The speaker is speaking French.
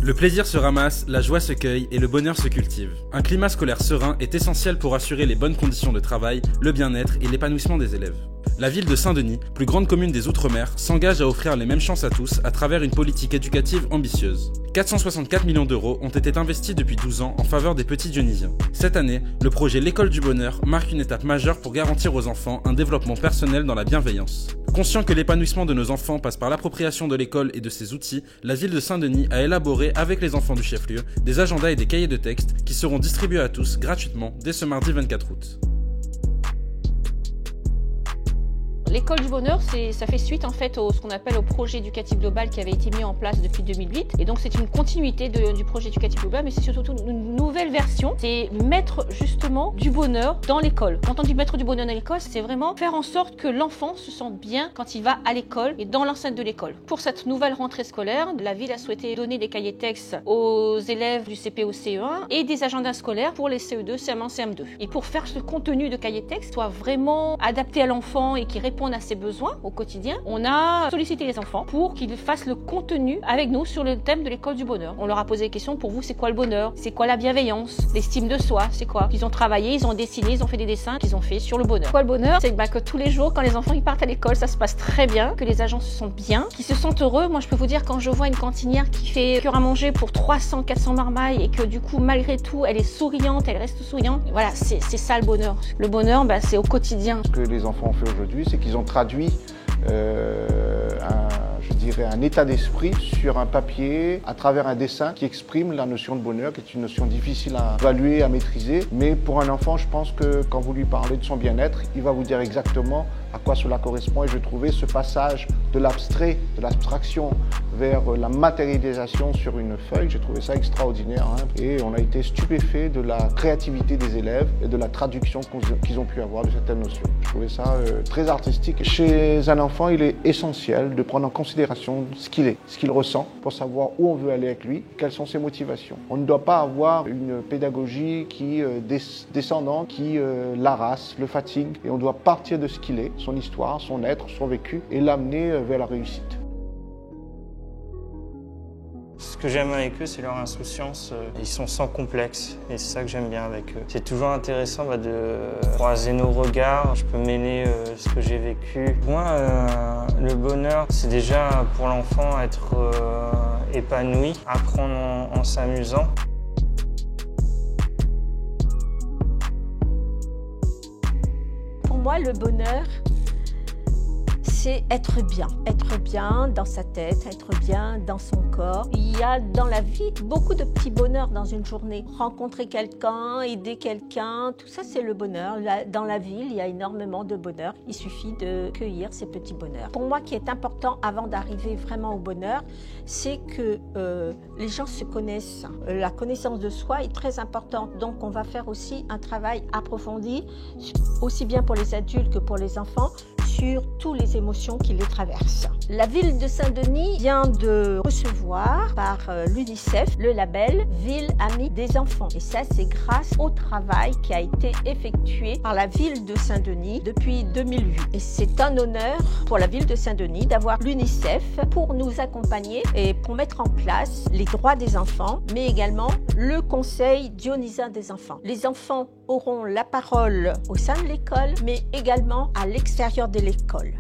Le plaisir se ramasse, la joie se cueille et le bonheur se cultive. Un climat scolaire serein est essentiel pour assurer les bonnes conditions de travail, le bien-être et l'épanouissement des élèves. La ville de Saint-Denis, plus grande commune des Outre-mer, s'engage à offrir les mêmes chances à tous à travers une politique éducative ambitieuse. 464 millions d'euros ont été investis depuis 12 ans en faveur des petits Dionysiens. Cette année, le projet L'école du bonheur marque une étape majeure pour garantir aux enfants un développement personnel dans la bienveillance. Conscient que l'épanouissement de nos enfants passe par l'appropriation de l'école et de ses outils, la ville de Saint-Denis a élaboré avec les enfants du chef-lieu des agendas et des cahiers de texte qui seront distribués à tous gratuitement dès ce mardi 24 août. L'école du bonheur, ça fait suite en fait ce qu'on appelle au projet éducatif global qui avait été mis en place depuis 2008. Et donc c'est une continuité du projet éducatif global, mais c'est surtout une nouvelle version. C'est mettre justement du bonheur dans l'école. Quand on dit mettre du bonheur dans l'école, c'est vraiment faire en sorte que l'enfant se sente bien quand il va à l'école et dans l'enceinte de l'école. Pour cette nouvelle rentrée scolaire, la ville a souhaité donner des cahiers textes aux élèves du CP au CE1 et des agendas scolaires pour les CE2, CM1, CM2. Et pour faire ce contenu de cahier texte soit vraiment adapté à l'enfant et qui répond à ses besoins au quotidien, on a sollicité les enfants pour qu'ils fassent le contenu avec nous sur le thème de l'école du bonheur. On leur a posé des questions. Pour vous, c'est quoi le bonheur? C'est quoi la bienveillance? L'estime de soi, c'est quoi? Ils ont travaillé, ils ont dessiné, ils ont fait des dessins qu'ils ont fait sur le bonheur. Quoi le bonheur? C'est que tous les jours, quand les enfants ils partent à l'école, ça se passe très bien, que les agents se sentent bien, qu'ils se sentent heureux. Moi, je peux vous dire, quand je vois une cantinière qui fait cure à manger pour 300, 400 marmailles et que du coup, malgré tout, elle est souriante, elle reste souriante. Voilà, c'est ça le bonheur. Le bonheur, c'est au quotidien. Ce que les enfants ont fait aujourd'hui, c'est qu'ils ont traduit un état d'esprit sur un papier à travers un dessin qui exprime la notion de bonheur, qui est une notion difficile à évaluer, à maîtriser. Mais pour un enfant, je pense que quand vous lui parlez de son bien-être, il va vous dire exactement à quoi cela correspond. Et je trouvais ce passage de l'abstrait, de l'abstraction vers la matérialisation sur une feuille, j'ai trouvé ça extraordinaire. Et on a été stupéfait de la créativité des élèves et de la traduction qu'ils ont pu avoir de certaines notions. Je trouvais ça très artistique. Chez un enfant, il est essentiel de prendre en considération ce qu'il est, ce qu'il ressent, pour savoir où on veut aller avec lui, quelles sont ses motivations. On ne doit pas avoir une pédagogie qui descendante, qui l'harasse, le fatigue, et on doit partir de ce qu'il est, son histoire, son être, son vécu, et l'amener vers la réussite. Ce que j'aime avec eux, c'est leur insouciance. Ils sont sans complexe et c'est ça que j'aime bien avec eux. C'est toujours intéressant de croiser nos regards. Je peux mêler ce que j'ai vécu. Pour moi, le bonheur, c'est déjà pour l'enfant être épanoui, apprendre en s'amusant. Pour moi, le bonheur, c'est être bien dans sa tête, être bien dans son corps. Il y a dans la vie beaucoup de petits bonheurs dans une journée. Rencontrer quelqu'un, aider quelqu'un, tout ça c'est le bonheur. Dans la ville, il y a énormément de bonheur. Il suffit de cueillir ces petits bonheurs. Pour moi, qui est important avant d'arriver vraiment au bonheur, c'est que les gens se connaissent. La connaissance de soi est très importante. Donc on va faire aussi un travail approfondi, aussi bien pour les adultes que pour les enfants, sur toutes les émotions qui les traversent. La ville de Saint-Denis vient de recevoir par l'UNICEF le label Ville Amie des enfants. Et ça, c'est grâce au travail qui a été effectué par la ville de Saint-Denis depuis 2008. Et c'est un honneur pour la ville de Saint-Denis d'avoir l'UNICEF pour nous accompagner et pour mettre en place les droits des enfants, mais également le Conseil dionysain des enfants. Les enfants auront la parole au sein de l'école, mais également à l'extérieur de l'école.